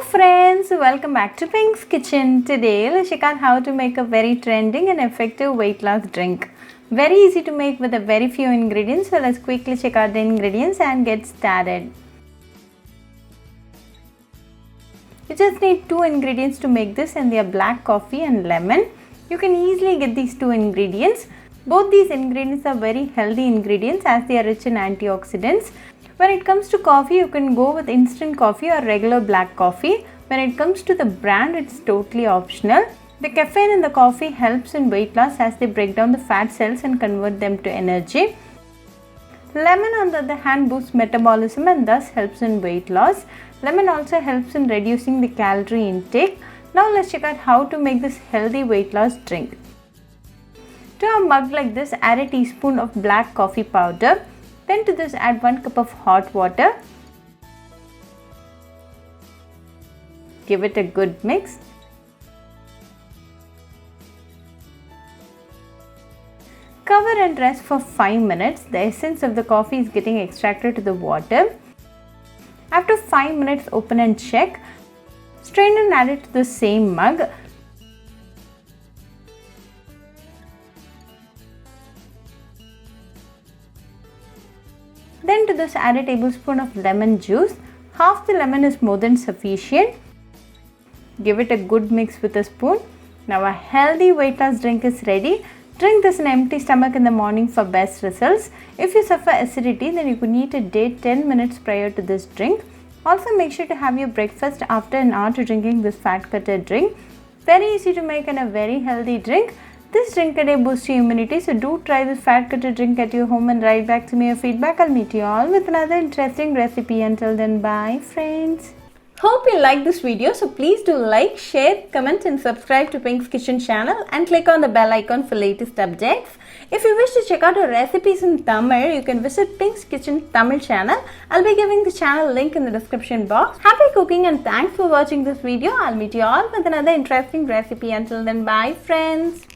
friends, welcome back to Pink's Kitchen. Today let's check out how to make a very trending and effective weight loss drink. Very easy to make with a very few ingredients, so let's quickly check out the ingredients and get started. You just need two ingredients to make this, and they are black coffee and lemon. You can easily get these two ingredients. Both these ingredients are very healthy ingredients as they are rich in antioxidants. When it comes to coffee, you can go with instant coffee or regular black coffee. When it comes to the brand, it's totally optional. The caffeine in the coffee helps in weight loss as they break down the fat cells and convert them to energy. Lemon, on the other hand, boosts metabolism and thus helps in weight loss. Lemon also helps in reducing the calorie intake. Now let's check out how to make this healthy weight loss drink. To a mug like this, add a teaspoon of black coffee powder. Then to this add 1 cup of hot water. Give it a good mix. Cover and rest for 5 minutes. The essence of the coffee is getting extracted to the water. After 5 minutes, open and check. Strain and add it to the same mug. Then to this add a tablespoon of lemon juice. Half the lemon is more than sufficient. Give it a good mix with a spoon. Now a healthy weight loss drink is ready. Drink this on an empty stomach in the morning for best results. If you suffer acidity, then you could need a date 10 minutes prior to this drink. Also make sure to have your breakfast after an hour to drinking this fat cutter drink. Very easy to make and a very healthy drink. This drink a day boosts your immunity, so do try this fat cutter drink at your home and write back to me your feedback. I'll meet you all with another interesting recipe. Until then, bye friends. Hope you like this video, so please do like, share, comment and subscribe to Pink's Kitchen channel and click on the bell icon for latest updates. If you wish to check out our recipes in Tamil, you can visit Pink's Kitchen Tamil channel. I'll be giving the channel link in the description box. Happy cooking and thanks for watching this video. I'll meet you all with another interesting recipe. Until then, bye friends.